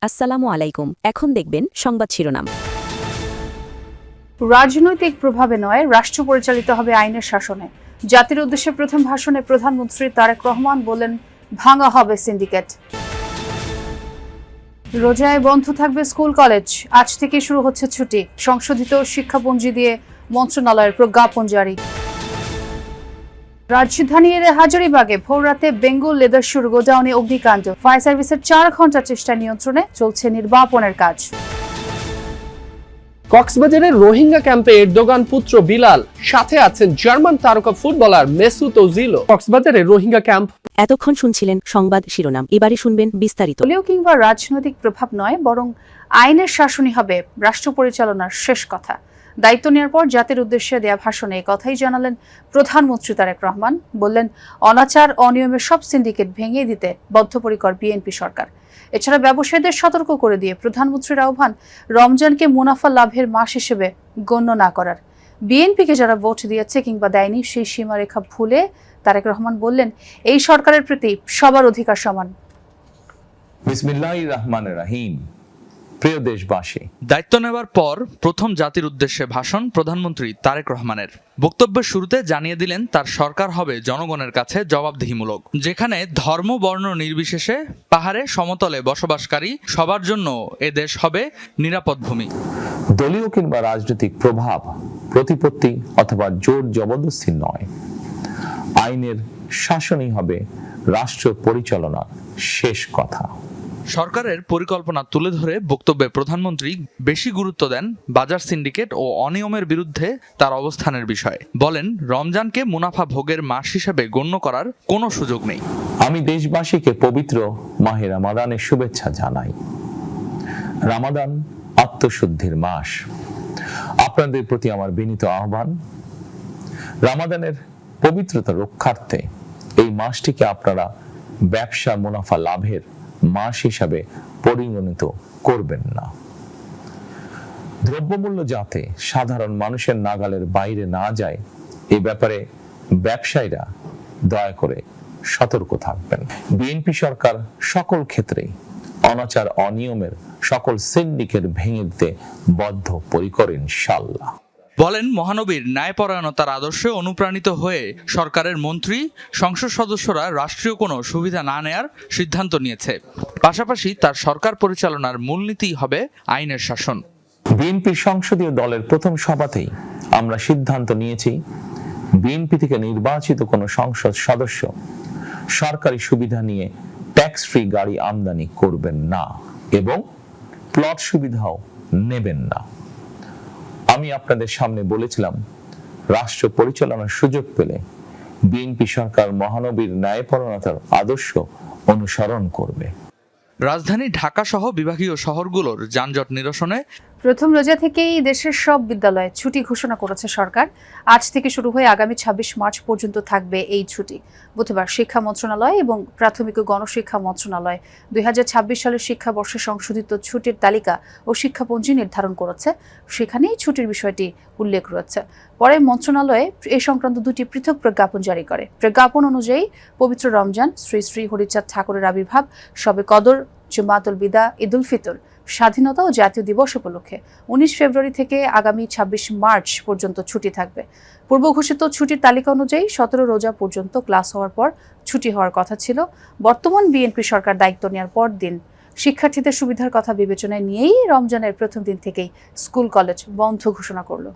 আসসালামু আলাইকুম। এখন দেখবেন সংবাদ শিরোনাম। রাজনৈতিক প্রভাবে নয়, রাষ্ট্র পরিচালিত হবে আইনের শাসনে। জাতির উদ্দেশ্যে প্রথম ভাষণে প্রধানমন্ত্রী তারেক রহমান বলেন, ভাঙা হবে সিন্ডিকেট। রোজায় বন্ধ থাকবে স্কুল কলেজ, আজ থেকে শুরু হচ্ছে ছুটি। সংশোধিত শিক্ষাপঞ্জি দিয়ে মন্ত্রণালয়ের প্রজ্ঞাপন জারি। রাজধানীর হাজারীবাগে ভোররাতে বেঙ্গল লেদার শুর গোডাউনে অগ্নিকাণ্ড। ফায়ার সার্ভিসের 4 ঘন্টা চেষ্টা নিয়ন্ত্রণে চলছে নির্বাপনের কাজ। কক্সবাজারের রোহিঙ্গা ক্যাম্পে এরদোগান পুত্র বিলাল, সাথে আছেন জার্মান তারকা ফুটবলার মেসুত ওজিলও। কক্সবাজারের রোহিঙ্গা ক্যাম্প। এতক্ষণ শুনছিলেন সংবাদ শিরোনাম, এবারে শুনবেন বিস্তারিত। দলীয় কিংবা রাজনৈতিক প্রভাব নয়, বরং আইনের শাসনই হবে রাষ্ট্র পরিচালনার শেষ কথা। দায়িত্ব নেওয়ার পর জাতির উদ্দেশ্যে দেয়া ভাষণে কথাই জানালেন প্রধানমন্ত্রী তারেক রহমান। বললেন, অনাচার অনিয়মের সব সিন্ডিকেট ভেঙে দিতে বদ্ধপরিকর বিএনপি সরকার। এছাড়া ব্যবসায়ীদের সতর্ক করে দিয়ে প্রধানমন্ত্রীর আহ্বান, রমজানকে মুনাফা লাভের মাস হিসেবে গণ্য না করার। বিএনপিকে যারা ভোট দিয়েছে কিংবা দেয়নি, সেই সীমারেখা ভুলে তারেক রহমান বললেন, এই সরকারের প্রতি সবার অধিকার সমান। বিসমিল্লাহির রহমানির রহিম। প্রিয় দেশবাসী, দায়িত্ব নেওয়ার পর প্রথম জাতির উদ্দেশ্যে ভাষণ প্রধানমন্ত্রী তারেক রহমানের। বক্তব্যের শুরুতে জানিয়ে দিলেন তার সরকার হবে জনগণের কাছে জবাবদিহিমূলক, যেখানে ধর্ম বর্ণ নির্বিশেষে পাহাড়ে সমতলে বসবাসকারী সবার জন্য এ দেশ হবে নিরাপদ ভূমি। দলীয় কিংবা রাজনৈতিক প্রভাব, প্রতিপত্তি অথবা জোর জবরদস্তি নয়, আইনের শাসনই হবে রাষ্ট্র পরিচালনার শেষ কথা। সরকারের পরিকল্পনা তুলে ধরে বক্তব্যে প্রধানমন্ত্রী বেশি গুরুত্ব দেন বাজার সিন্ডিকেট ও অনিয়মের বিরুদ্ধে তার অবস্থানের বিষয়ে। বলেন, রমজানকে মুনাফা ভোগের মাস হিসেবে গণ্য করার কোনো সুযোগ নেই। আমি দেশবাসীকে পবিত্র মাহে রমাদানের শুভেচ্ছা জানাই। রমাদান আত্মশুদ্ধির মাস। আপনাদের প্রতি আমার বিনীত আহ্বান, রমাদানের পবিত্রতা রক্ষার্থে এই মাসটিকে আপনারা ব্যবসা মুনাফা লাভের মাস হিসাবে পরিগণিত করবেন না। দ্রব্যমূল্য যাতে সাধারণ মানুষের নাগালের বাইরে না যায়, এই ব্যাপারে ব্যবসায়ীরা দয়া করে সতর্ক থাকবেন। বিএনপি সরকার সকল ক্ষেত্রেই অনাচার অনিয়মের সকল সিন্ডিকেট ভেঙে দিতে বদ্ধপরিকর ইনশাআল্লাহ। বলেন, মহানবীর ন্যায়পরায়ণতার আদর্শে অনুপ্রাণিত হয়ে সরকারের মন্ত্রী সংসদ সদস্যরা রাষ্ট্রীয় কোনো সুবিধা না নেয়ার সিদ্ধান্ত নিয়েছে। পাশাপাশি তার সরকার পরিচালনার মূলনীতি হবে আইনের শাসন। বিএনপির সংসদীয় দলের প্রথম সভাতেই আমরা সিদ্ধান্ত নিয়েছি, বিএনপি থেকে নির্বাচিত কোনো সংসদ সদস্য সরকারি সুবিধা নিয়ে ট্যাক্স ফ্রি গাড়ি আমদানি করবেন না এবং প্লট সুবিধাও নেবেন না। আমি আপনাদের সামনে বলেছিলাম, রাষ্ট্র পরিচালনার সুযোগ পেলে বিএনপি সরকার মহানবীর ন্যায়পরায়ণতার আদর্শ অনুসরণ করবে। রাজধানী ঢাকা সহ বিভাগীয় শহরগুলোর যানজট নিরসনে প্রথম রোজা থেকেই দেশের সব বিদ্যালয়ে ছুটি ঘোষণা করেছে সরকার। আজ থেকে শুরু হয়ে আগামী 26 মার্চ পর্যন্ত থাকবে এই ছুটি। বুধবার শিক্ষা মন্ত্রণালয় এবং প্রাথমিক ও গণশিক্ষা মন্ত্রণালয় 2026 সালের শিক্ষাবর্ষে সংশোধিত ছুটির তালিকা ও শিক্ষাপঞ্জি নির্ধারণ করেছে। সেখানেই ছুটির বিষয়টি উল্লেখ রয়েছে। পরে মন্ত্রণালয়ে এ সংক্রান্ত 2টি পৃথক প্রজ্ঞাপন জারি করে। প্রজ্ঞাপন অনুযায়ী পবিত্র রমজান, শ্রী শ্রী হরিচাঁদ ঠাকুরের আবির্ভাব, শবে কদর, জুমাতুল বিদা, ঈদুল ফিতর, স্বাধীনতা ও জাতীয় দিবস উপলক্ষে 19 ফেব্রুয়ারি থেকে আগামী 26 মার্চ পর্যন্ত ছুটি থাকবে। পূর্ব ঘোষিত ছুটির তালিকা অনুযায়ী 17 রোজা পর্যন্ত ক্লাস হওয়ার পর ছুটি হওয়ার কথা ছিল। বর্তমান বিএনপি সরকার দায়িত্ব নেওয়ার পর দিন শিক্ষার্থীদের সুবিধার কথা বিবেচনায় নিয়েই রমজানের প্রথম দিন থেকেই স্কুল কলেজ বন্ধ ঘোষণা করল।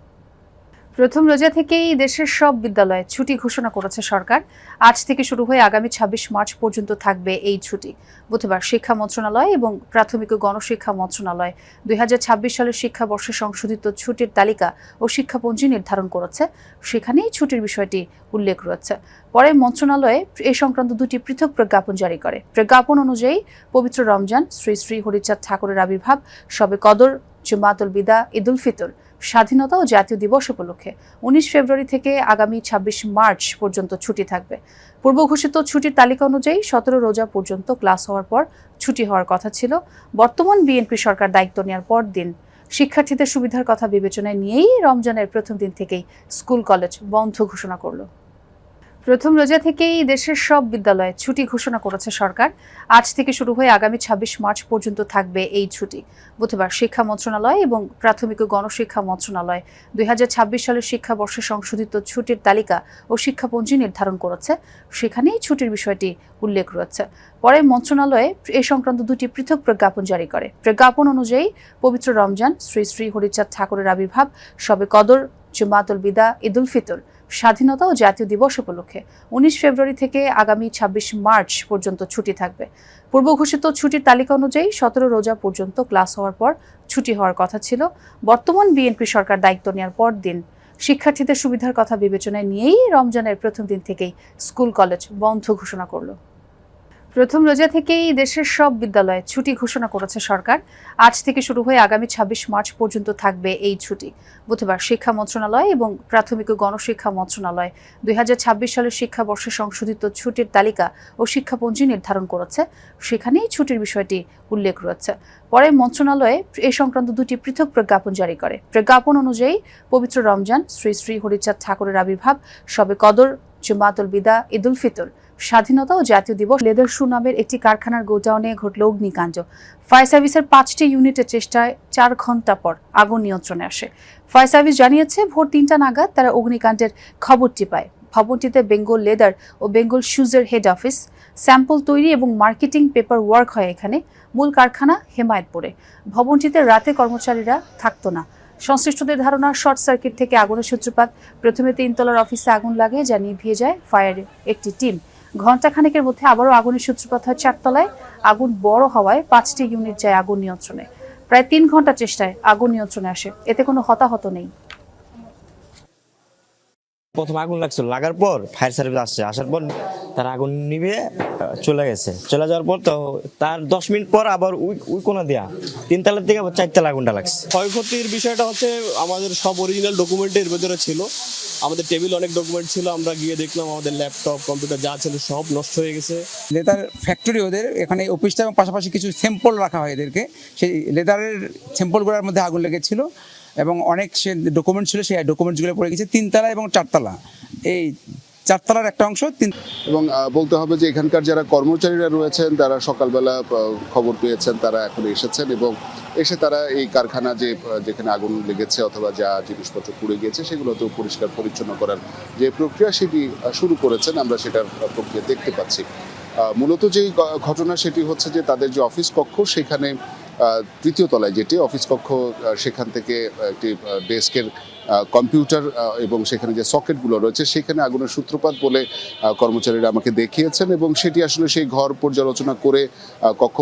প্রথম রোজা থেকেই দেশের সব বিদ্যালয়ে ছুটি ঘোষণা করেছে সরকার। আজ থেকে শুরু হয়ে আগামী 26 মার্চ পর্যন্ত থাকবে এই ছুটি। বুধবার শিক্ষা মন্ত্রণালয় এবং প্রাথমিক ও গণশিক্ষা মন্ত্রণালয় 2026 সালের শিক্ষাবর্ষে সংশোধিত ছুটির তালিকা ও শিক্ষাপঞ্জি নির্ধারণ করেছে। সেখানেই ছুটির বিষয়টি উল্লেখ রয়েছে। পরে মন্ত্রণালয়ে এ সংক্রান্ত 2টি পৃথক প্রজ্ঞাপন জারি করে। প্রজ্ঞাপন অনুযায়ী পবিত্র রমজান, শ্রী শ্রী হরিচাঁদ ঠাকুরের আবির্ভাব, শবে কদর, জুমাতুল বিদা, ঈদুল ফিতর, স্বাধীনতা ও জাতীয় দিবস উপলক্ষে 19 ফেব্রুয়ারি থেকে আগামী 26 মার্চ পর্যন্ত ছুটি থাকবে। পূর্ব ঘোষিত ছুটির তালিকা অনুযায়ী 17 রোজা পর্যন্ত ক্লাস হওয়ার পর ছুটি হওয়ার কথা ছিল। বর্তমান বিএনপি সরকার দায়িত্ব নেওয়ার পর দিন শিক্ষার্থীদের সুবিধার কথা বিবেচনায় নিয়েই রমজানের প্রথম দিন থেকেই স্কুল কলেজ বন্ধ ঘোষণা করল। প্রথম রোজা থেকেই দেশের সব বিদ্যালয়ে ছুটি ঘোষণা করেছে সরকার। আজ থেকে শুরু হয়ে আগামী ২৬ মার্চ পর্যন্ত থাকবে এই ছুটি। বুধবার শিক্ষা মন্ত্রণালয় এবং প্রাথমিক ও গণশিক্ষা মন্ত্রণালয় ২০২৬ সালের শিক্ষাবর্ষে সংশোধিত ছুটির তালিকা ও শিক্ষাপঞ্জি নির্ধারণ করেছে। সেখানেই ছুটির বিষয়টি উল্লেখ রয়েছে। পরে মন্ত্রণালয়ে এ সংক্রান্ত দুটি পৃথক প্রজ্ঞাপন জারি করে। প্রজ্ঞাপন অনুযায়ী পবিত্র রমজান, শ্রী শ্রী হরিচাঁদ ঠাকুরের আবির্ভাব, শবে কদর, জুমাতুল বিদা, ঈদুল ফিতর, স্বাধীনতা ও জাতীয় দিবস উপলক্ষে ১৯ ফেব্রুয়ারি থেকে আগামী ২৬ মার্চ পর্যন্ত ছুটি থাকবে। পূর্ব ঘোষিত ছুটির তালিকা অনুযায়ী ১৭ রোজা পর্যন্ত ক্লাস হওয়ার পর ছুটি হওয়ার কথা ছিল। বর্তমান বিএনপি সরকার দায়িত্ব নেওয়ার পর দিন শিক্ষার্থীদের সুবিধার কথা বিবেচনায় নিয়েই রমজানের প্রথম দিন থেকেই স্কুল কলেজ বন্ধ ঘোষণা করলো। প্রথম রোজা থেকেই দেশের সব বিদ্যালয়ে ছুটি ঘোষণা করেছে সরকার। আজ থেকে শুরু হয়ে আগামী ২৬ মার্চ পর্যন্ত থাকবে এই ছুটি। বুধবার শিক্ষা মন্ত্রণালয় এবং প্রাথমিক ও গণশিক্ষা মন্ত্রণালয় ২০২৬ সালের শিক্ষাবর্ষে সংশোধিত ছুটির তালিকা ও শিক্ষাপঞ্জি নির্ধারণ করেছে। সেখানেই ছুটির বিষয়টি উল্লেখ রয়েছে। পরে মন্ত্রণালয়ে এ সংক্রান্ত দুটি পৃথক প্রজ্ঞাপন জারি করে। প্রজ্ঞাপন অনুযায়ী পবিত্র রমজান, শ্রী শ্রী হরিচাঁদ ঠাকুরের আবির্ভাব, শবে কদর, জুমাতুল বিদা, ঈদুল ফিতর, স্বাধীনতা ও জাতীয় দিবস। লেদার শু নামের একটি কারখানার গোডাউনে ঘটল অগ্নিকাণ্ড। ফায়ার সার্ভিসের ৫টি ইউনিটের চেষ্টায় ৪ ঘন্টা পর আগুন নিয়ন্ত্রণে আসে। ফায়ার সার্ভিস জানিয়েছে ভোর ৩টা নাগাদ তারা অগ্নিকাণ্ডের খবরটি পায়। ভবনটিতে বেঙ্গল লেদার ও বেঙ্গল শুজের হেড অফিস, স্যাম্পল তৈরি এবং মার্কেটিং পেপার ওয়ার্ক হয় এখানে। মূল কারখানা হেমায়েতপুরে। ভবনটিতে রাতে কর্মচারীরা থাকতো না। সংশ্লিষ্টদের ধারণা শর্ট সার্কিট থেকে আগুনের সূত্রপাত। প্রথমে ৩ তলার অফিসে আগুন লাগে, যা নিভিয়ে যায় ফায়ারের একটি টিম। ঘণ্টাখানেকের মধ্যে আবারও আগুনের সূত্রপাত হয় ৪ তলায়। আগুন বড় হওয়ায় ৫টি ইউনিট যায় আগুন নিয়ন্ত্রণে। প্রায় ৩ ঘন্টা চেষ্টায় আগুন নিয়ন্ত্রণে আসে। এতে কোনো হতাহত নেই। প্রথম আগুন লাগছিল, লাগার পর ফায়ার সার্ভিস আসছে, আসার পর তারা আগুন নিভে চলে গেছে। চলে যাওয়ার পর তো তার ১০ মিনিট পর আবার ওই কোনা দেয়া ৩ তলার থেকে আবার ৪ তলা আগুনটা লাগছে। ক্ষয়ক্ষতির বিষয়টা হচ্ছে আমাদের সব অরিজিনাল ডকুমেন্টের ভেতরে ছিল। আমাদের টেবিল অনেক ডকুমেন্ট ছিল, আমরা গিয়ে দেখলাম আমাদের ল্যাপটপ, কম্পিউটার যা ছিল সব নষ্ট হয়ে গেছে। লেদার ফ্যাক্টরি ওদের এখানে অফিসটা এবং পাশাপাশি কিছু স্যাম্পল রাখা হয় এদেরকে। সেই লেদারের স্যাম্পলগুলোর মধ্যে আগুন লেগেছিল এবং অনেক সে ডকুমেন্ট ছিল, সেই ডকুমেন্টসগুলো পড়ে গেছে ৩ তলা এবং ৪ তলা। এই ৪ তলার একটা অংশ এবং বলতে হবে যে এখানকার যারা কর্মচারীরা রয়েছেন তারা সকালবেলা খবর পেয়েছেন, তারা এখন এসেছেন এবং এসে তারা এই কারখানা যেখানে আগুন লেগেছে অথবা যা জিনিসপত্র পুড়ে গিয়েছে সেগুলো তো পরিষ্কার পরিচ্ছন্ন করার যে প্রক্রিয়া সেটি শুরু করেছেন। আমরা সেটার প্রক্রিয়া দেখতে পাচ্ছি। মূলত যেই ঘটনা সেটি হচ্ছে যে তাদের যে অফিস কক্ষ, সেখানে ৩য় তলায় যেটি অফিস কক্ষ, সেখান থেকে একটি ডেস্কের কম্পিউটার এবং সেখানে যে সকেটগুলো রয়েছে সেখানে আগুনের সূত্রপাত বলে কর্মচারীরা আমাকে দেখিয়েছেন এবং সেটি আসলে সেই ঘর পর্যালোচনা করে কক্ষ